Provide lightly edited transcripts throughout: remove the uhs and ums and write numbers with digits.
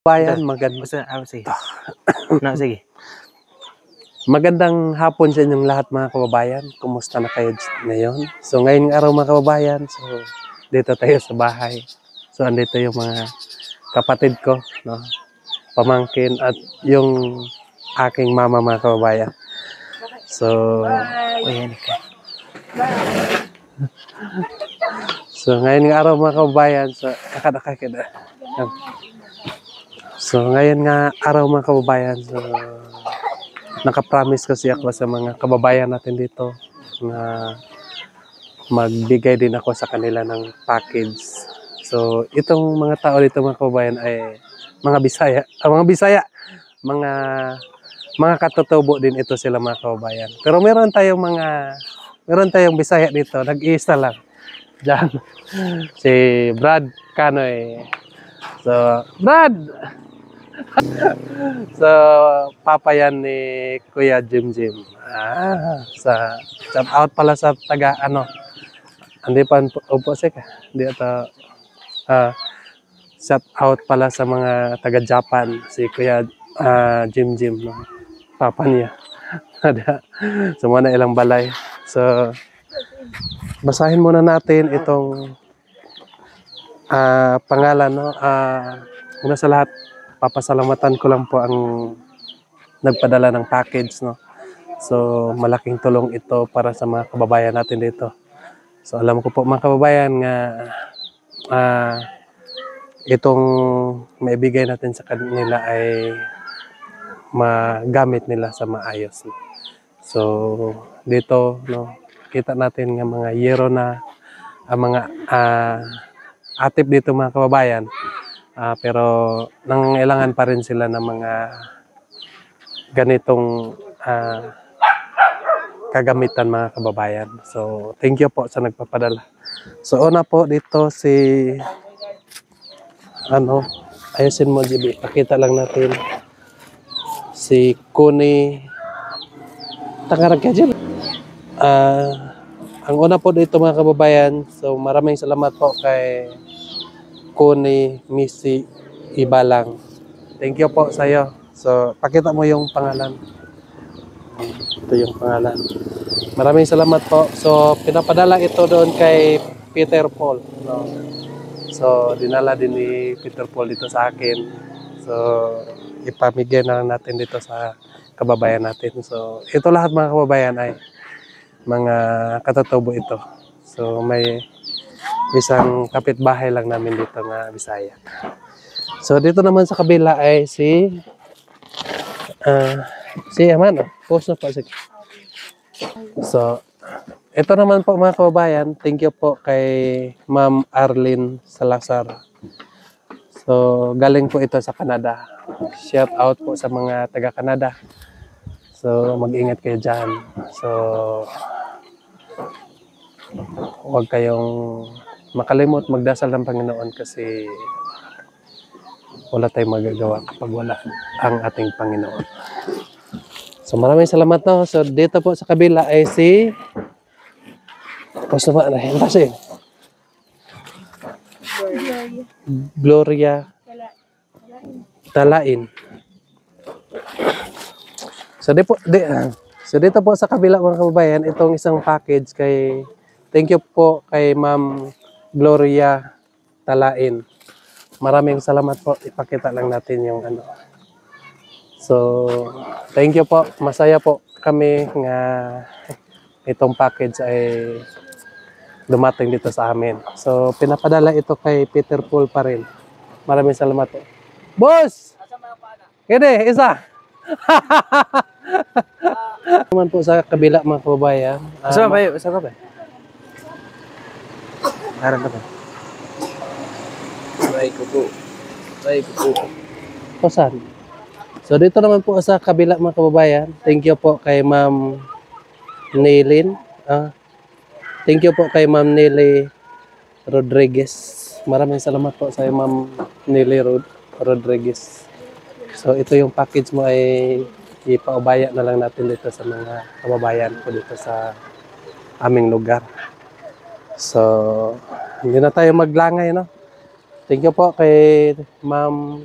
Bayan, magandang Sige. No, sige. magandang hapon sa inyong lahat mga kababayan. Kumusta na kayo ngayon? So ngayong araw mga kababayan, so dito tayo sa bahay. So andito yung mga kapatid ko, no? Pamangkin at yung aking mama mga kababayan. So Ayan ka. so ngayong araw mga kababayan, so So ngayon nga araw mga kababayan, so nakapromise kasi ako sa mga kababayan natin dito na magbigay din ako sa kanila ng package. So itong mga tao dito mga kababayan ay mga Bisaya, mga mga katutubo din ito sila mga kababayan. Pero meron tayong Bisaya dito, nag-iisa lang. Diyan, si Brad Canoy. So, Brad! So, papa yan ni Kuya Jim Jim. Shout out pala sa taga hindi pa upo ka. Hindi ata shout out pala sa mga taga Japan si Kuya Jim Jim, no? Papa niya. So, muna ilang balay. So, basahin muna natin itong pangalan, no? Una sa lahat, papasalamatan ko lang po ang nagpadala ng package, no. So malaking tulong ito para sa mga kababayan natin dito. So alam ko po mga kababayan nga itong maibigay natin sa kanila ay magamit nila sa maayos, no? So dito, no, kita natin nga mga yero na mga atip dito mga kababayan. Pero nangailangan pa rin sila ng mga ganitong kagamitan mga kababayan. So, thank you po sa nagpapadala. So, una po dito si ayusin mo, GB. Pakita lang natin si Kuni Tangarag ka dyan. Ang una po dito mga kababayan, so maraming salamat po kay Kuni Missy Ibalang. Thank you po sa iyo. So, pakita mo yung pangalan. Ito yung pangalan. Maraming salamat po. So, pinapadala ito doon kay Peter Paul, no? So, dinala din ni Peter Paul dito sa akin. So, ipamigay na lang natin dito sa kababayan natin. So, ito lahat mga kababayan ay mga katutubo ito. So, may isang kapitbahay lang namin dito nga Bisaya. So dito naman sa kabila ay si Amano. Post na po. So ito naman po mga kababayan, thank you po kay Ma'am Arlene Salazar. So galing po ito sa Canada. Shout out po sa mga taga Canada. So mag-ingat kayo dyan. So huwag kayong makalimot magdasal ng Panginoon kasi wala tayong magagawa kapag wala ang ating Panginoon. So maraming salamat, no. So dito po sa kabila ay si Gloria Talain. So dito po sa kabila mga kababayan, itong isang package kay thank you po kay Ma'am Gloria Talain. Maraming salamat po. Ipakita lang natin yung So, thank you po. Masaya po kami nga itong package ay dumating dito sa amin. So, pinapadala ito kay Peter Paul pa rin. Maraming salamat po. Boss! Kede, isa! Naman po sa kabila mga kababayan. Saan ka ba? Harap ka ba? Ay, kuko. Saan? So dito naman po sa kabila mga kababayan, thank you po kay Ma'am Nilin. Thank you po kay Ma'am Nili Rodriguez. Maraming salamat po sa Ma'am Nili Rodriguez. So ito yung package mo ay ipaubaya na lang natin dito sa mga kababayan ko dito sa aming lugar. So hindi na tayo maglangay, no? Thank you po kay Ma'am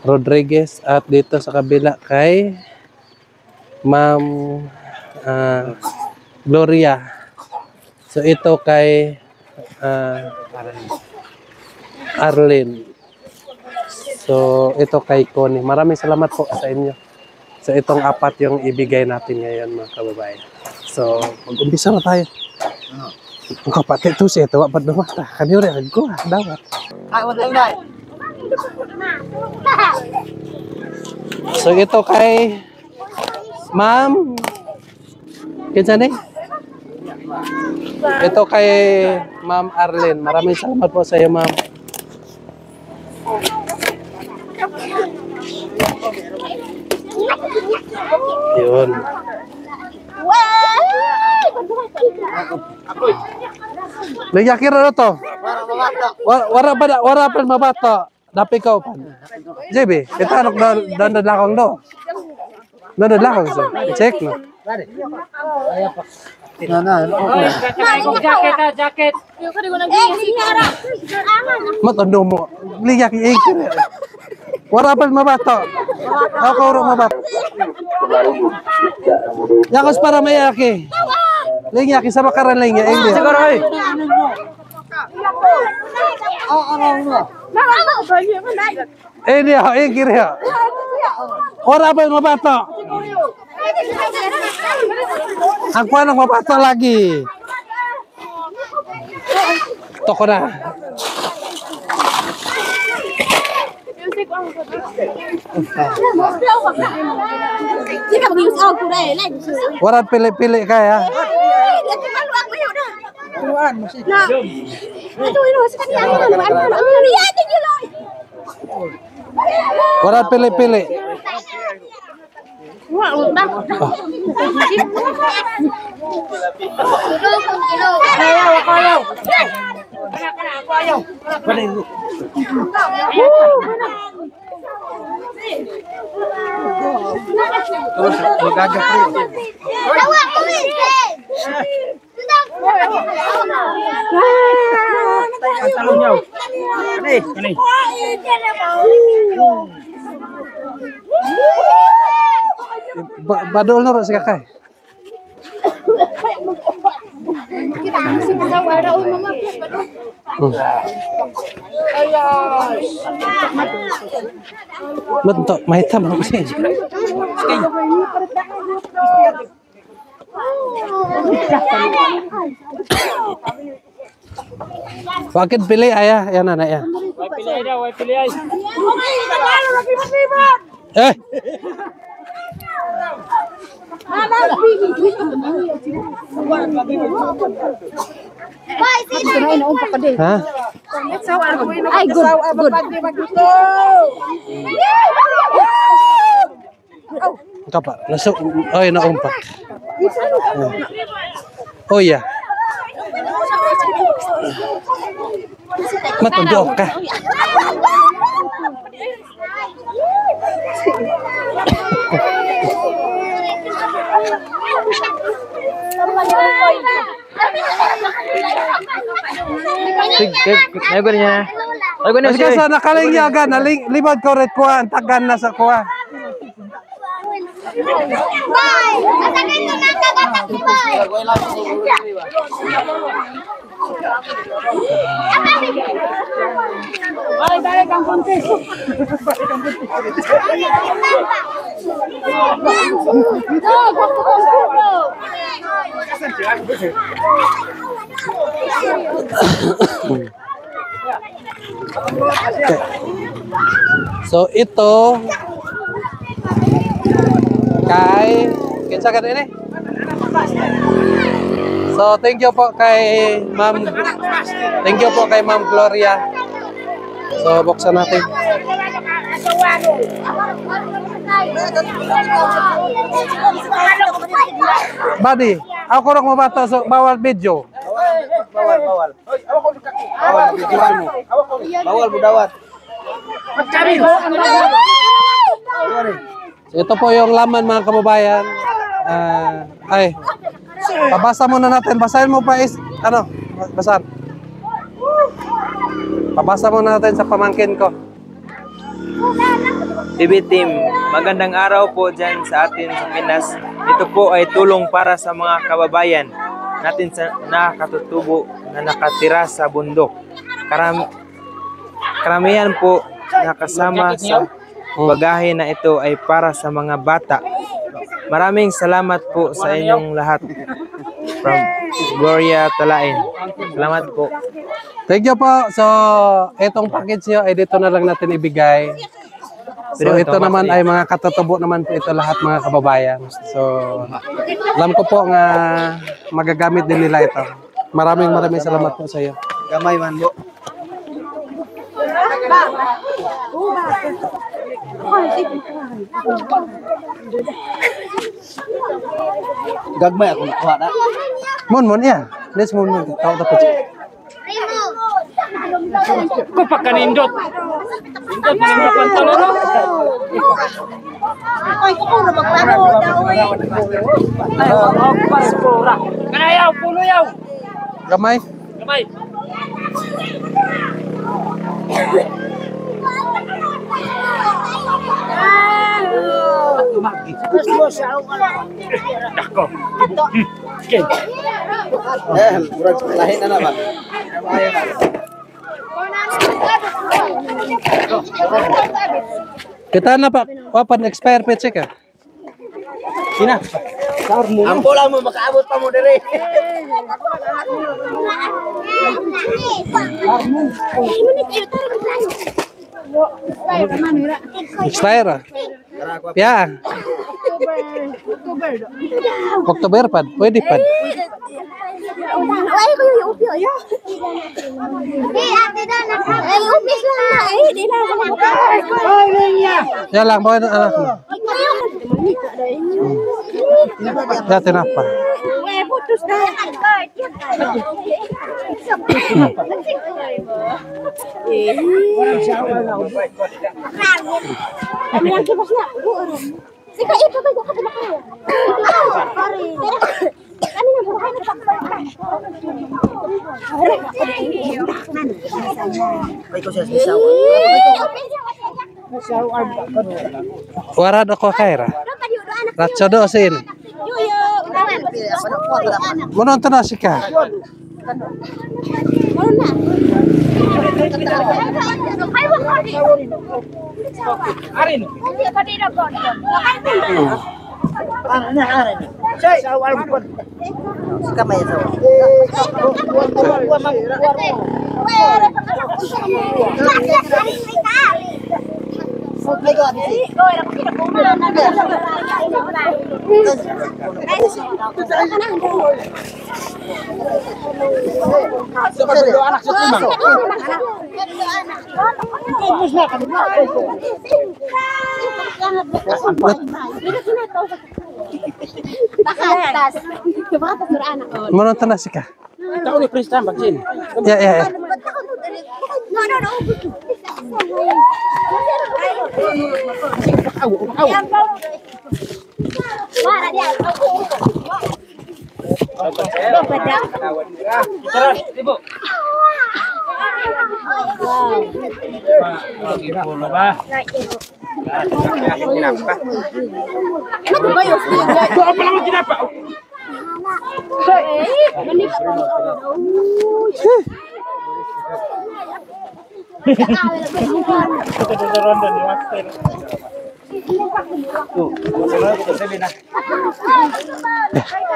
Rodriguez at dito sa kabila kay Ma'am Gloria. So ito kay Arlene. So ito kay Connie. Maraming salamat po sa inyo. So itong apat yung ibigay natin ngayon mga kababayan. So mag-umpisa na tayo. Ang kapatid to siya, tawa pa dumata. Kanyo rin, ko dawat. So ito kay Ma'am kinsa ni? Ito kay Ma'am Arlene. Maraming salamat po sa iyo, Ma'am. Yun. Nagyakir na to. Wara pa mabato. Dapi ka pa. JB, ito anok dan lakong do. Dan lakong so. Check no. Jacket. Matando mo. Liyak ikir. Wara pa mabato. Ako ro mabato. Yakos para mayaki. Liyak sa makaran lang ya. Siguro ay. Dia, ikir ya. Wara pa mabato. Ako nang mabato lagi. Toko na. Wara pili-pili kaya. Wara pili-pili. Badol na ro si kakay. Bentuk mahitam apa sih? Wakit pilih ayah, ya anak ya. Pilih aja. Hah? Ay, good. Apa? Nasuk. Oh, ya naumpak. Oh iya. Matundok ka. Ay ko niya. Ay ko niya Kasi sa nakalingyagan, limod ko rin kuha, ang tagan na sa kuha. Bye! Asakin mo na kagatak si Boy! Ay, dali kang puntis! So ito kay kinsa ka ini? So thank you po kay Ma'am Gloria. So buksan natin. Buddy, ako rong mabato so bawal video. Bawal. Bawal budawat. So, ito po yung laman mga kababayan. Pabasa muna natin. Basahin mo pa basahan. Pabasa muna natin sa pamangkin ko. TV team. Magandang araw po dyan sa atin sa Pinas. Ito po ay tulong para sa mga kababayan natin sa nakatutubo na nakatira sa bundok. Karamihan po nakasama sa bagahe na ito ay para sa mga bata. Maraming salamat po sa inyong lahat. From Gloria Talain. Salamat po. Thank you po. So, itong package nyo ay dito na lang natin ibigay. So, ito naman ay mga katutubo naman po ito lahat mga kababayan. So, alam ko po nga magagamit din nila ito. Maraming salamat po sa iyo. Gamay man po. Gagmay ako nakuha na. Mon, yan. Let's mon. Tao tapos. Ko pagkanindot. Indot mo yung pantalon, no? Ay, ko na magpano daw eh. Ay, paspora. Kanayaw, pulo yaw. Gamay. Kamay. Dako. Okay. Murag lahi na ba? Kita na pa. Open expire pa check ah. Sina? Ampo lang mo makaabot pa mo dire. Expire ah. Ya. Oktober pad. Pwede pad. Ay, ko yung upyo, yo. Ate na. Ay, upis lang na. Eh, di na ako magpapay. Ya lang boy anak mo. Ya tinapa. Eh, putus na. Kami yang kipas na. Sika ito ba ko ba kayo? Kami na buhay na Ay ko siya isaw. Warad ako kaira. Ratso do sin. Monon na si ka. Arin. Kamay sa. Anak sa lima. Monon na si ka. Ikaw ni Kristan vaksin. Ya. Ibu.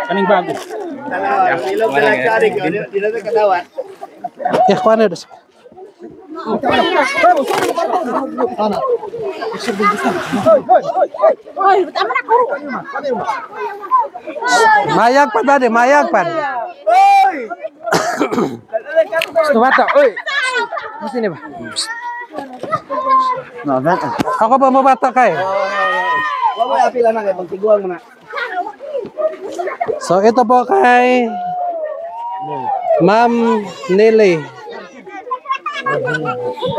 Kaning bago. Ilog na lang ka rin. Dito na kadawat. Ya kuana dos. Mayag pan tadi, mayag pan. Bata, oi. Sini ba? Ako ba mabata kay? Wa mo apila na kay pagtiguan mo na. So ito po kay Ma'am Nelly.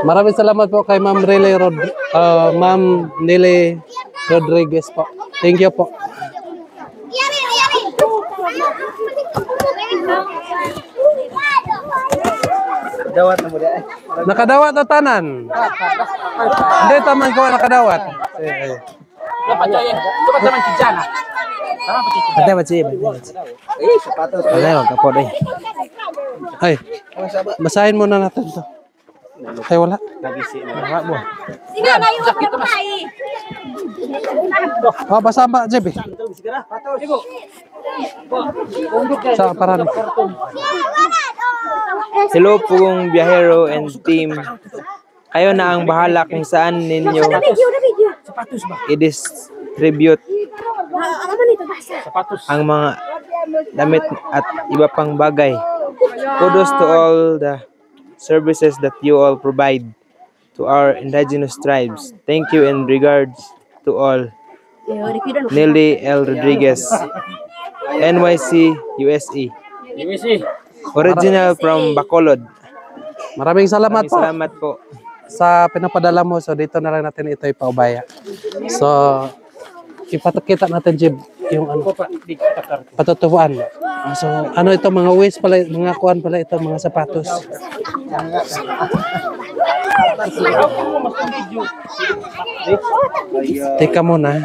Maraming salamat po kay Ma'am Nelly Rodriguez po. Thank you po. Dawat na mo di ay. Nakadawat na tanan. Hindi taman ko nakadawat. Patay ba siya? Patay magkapod ay. Ay, basahin muna natin to. Ay, wala. Wala mo. Sino na yung kapatay? Oh, basa ba, Jeb? Sa parang. Hello pong biyahero and team. Kayo na ang bahala kung saan ninyo i-distribute ang mga damit at iba pang bagay. Kudos to all the services that you all provide to our indigenous tribes. Thank you and regards to all. Nelly L. Rodriguez, NYC, USA. Original from Bacolod. Maraming salamat po Salamat po. sa pinapadala mo. So, dito na lang natin ito ipaubaya. So, ipakita natin, Jeb, yung ano, patutubuan. So, ano ito, mga waist pala, mga kuan pala ito, mga sapatos. Teka muna.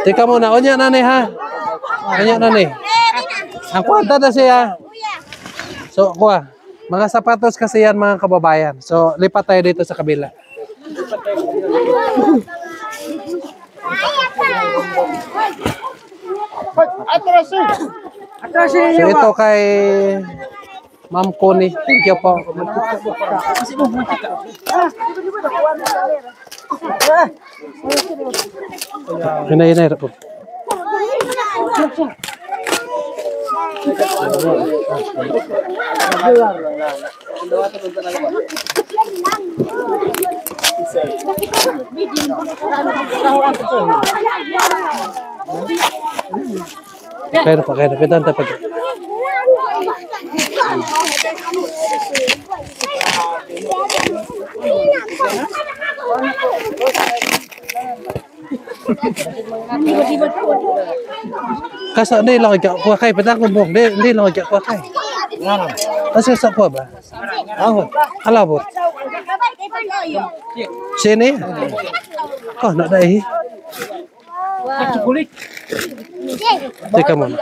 Teka muna, onya nani ha. Onya nani. Ang kwanta na siya. So, kuha. Mga sapatos kasi yan mga kababayan. So, lipat tayo dito sa kabila. So, ito kay Ma'am Connie. Thank you po. Hinay po. Kaya na. Pitan tapos. Kasa hindi lang kuha kay padang kumbong hindi lang kuha kay. Kasi sa kuha ba? Alabot. Sini. Oh, nak dai. Teka muna.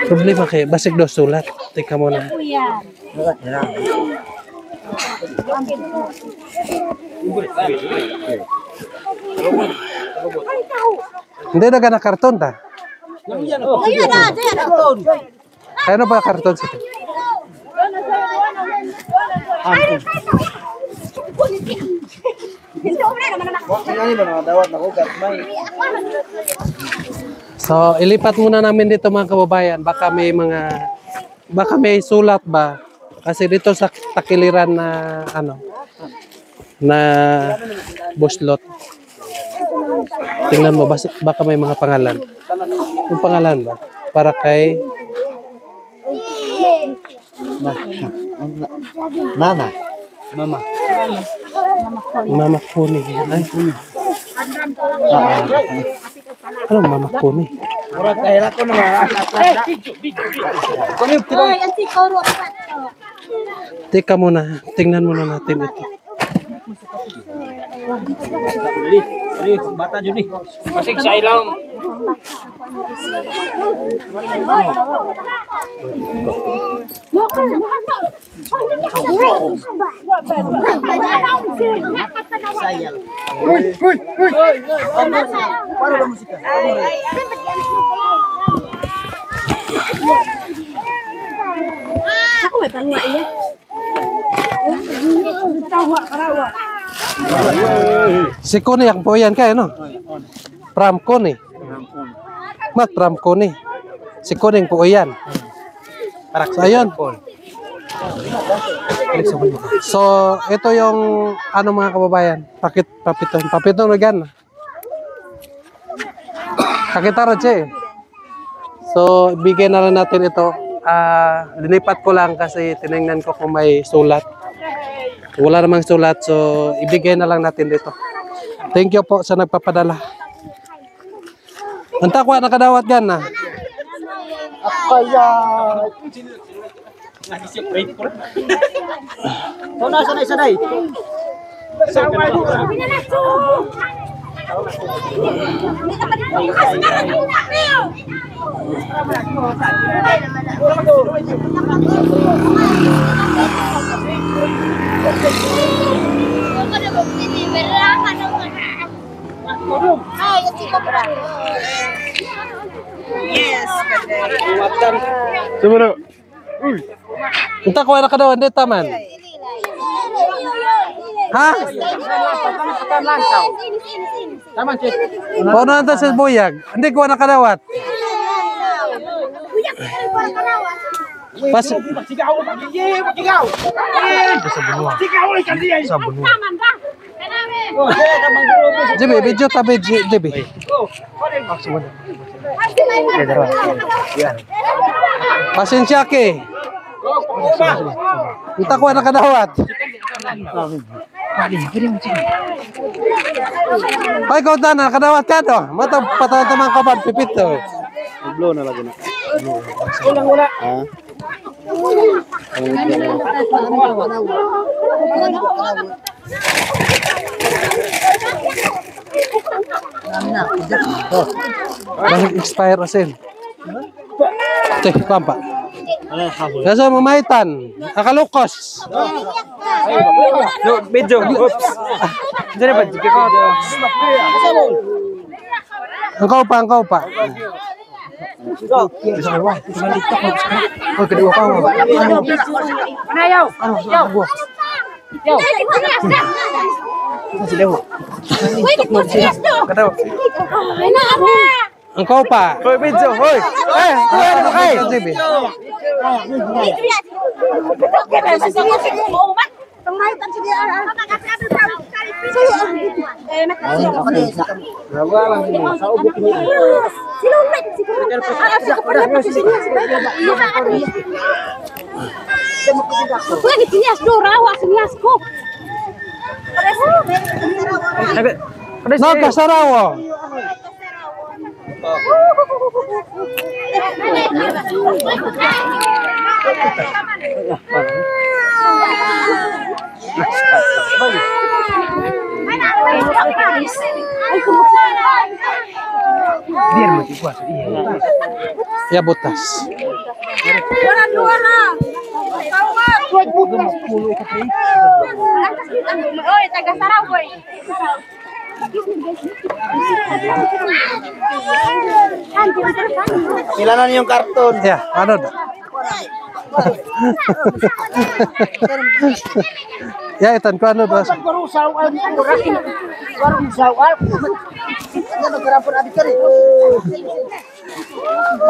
Problema kay basig do sulat. Teka muna. Hindi na gana karton ta. Kaya na ba karton siya? So, ilipat muna namin dito mga kababayan. Baka may sulat ba? Kasi dito sa takiliran na na buslot. Tingnan mo, baka may mga pangalan. Yung pangalan ba? Para kay Mama Connie. Ay. Ano Mama Connie? Teka muna, tingnan muna natin ito. Bata Juni. Masig sa ilaw. Ako may panguha iya. Si Connie ang po yan kaya, no? From Connie. Mat from Connie. Si Connie ang po yan. So, ayun. So, ito yung mga kababayan. Papitong lugan. Kakita Roche. So, bigyan na lang natin ito. Linipat ko lang kasi tinignan ko kung may sulat. Wala namang sulat, so ibigay na lang natin dito. Thank you po sa nagpapadala. Anta ko nakadawat gan na. Sumuro. Anta ko nakadawat dito man. Ha? Paano nanta sa buyag? Hindi ko nakadawat. Pas Jibi, video tabi Jibi. Pasensya ke. Kita ko nakadawat. Ay, kau na nakadawat ka to. Mata pataw-tamang kapan pipit to. Blow na lagi na. Ha? Balik expire asin. Cek, pampa. Kaso mamaitan, akalukos. No, medyo. Oops. Diyan ba? Sige ko. Engkau pa. Oh, kedua kau. Engkau pa. Hoy, medyo. Hoy. Jibi. No, kasarawo. Ya butas. Ilanan yung karton. Ya, ano dah. Ya, itan ko ano dah.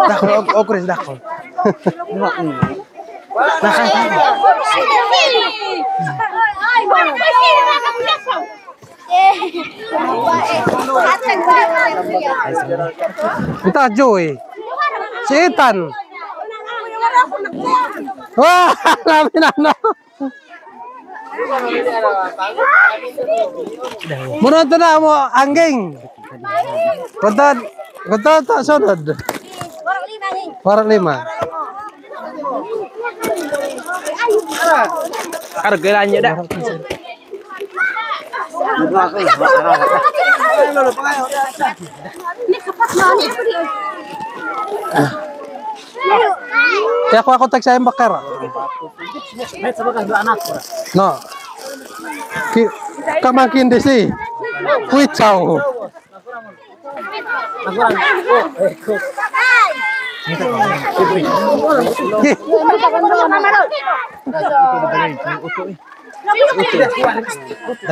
Dakol, Chris, dakol. Kita Joy. Si Ethan. Wah, namin ano. Muna ito na mo, angging. Kunta ito, sunod. Parang 5. Kargalannya dah. Kaya ako tag sa bakar. No. Kamakin desi. Kuicau.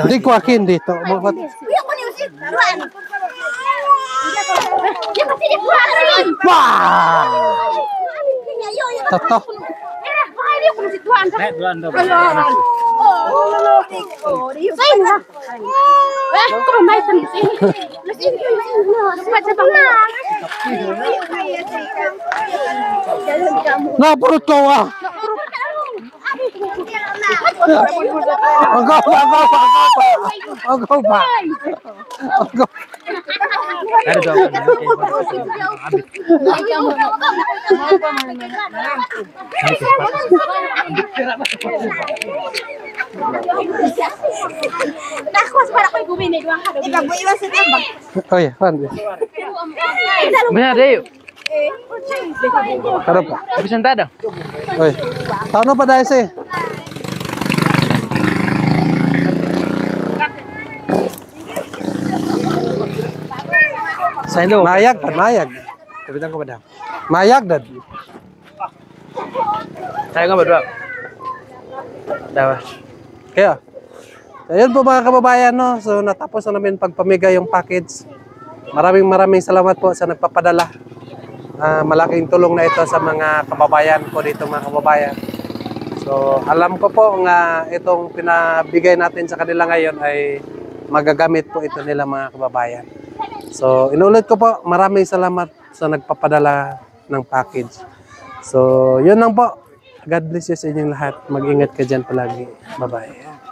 Hindi ko akin dito. Wah! Toto. Nah, perut kau ah. Ano daw? Nakos para ko'y guminig lang ka. Ikaw mo iwas sa tembag. Oh yeah, Juan. Benar deh. Karap pa. Habis sentada. Oy. Ano pa dahil si? Sa Indo. Mayag pa, mayag. Kapitan ko ba daw? Mayag dad. Saya ka ba daw? Daw. Kaya. Ayun po mga kababayan, no. So natapos na namin pagpamigay yung package. Maraming salamat po sa nagpapadala. Malaking tulong na ito sa mga kababayan ko dito, mga kababayan. So alam ko po nga itong pinabigay natin sa kanila ngayon ay magagamit po ito nila, mga kababayan. So inulit ko po, maraming salamat sa nagpapadala ng package. So yun lang po. God bless you sa inyong lahat. Mag-ingat ka dyan palagi. Bye-bye.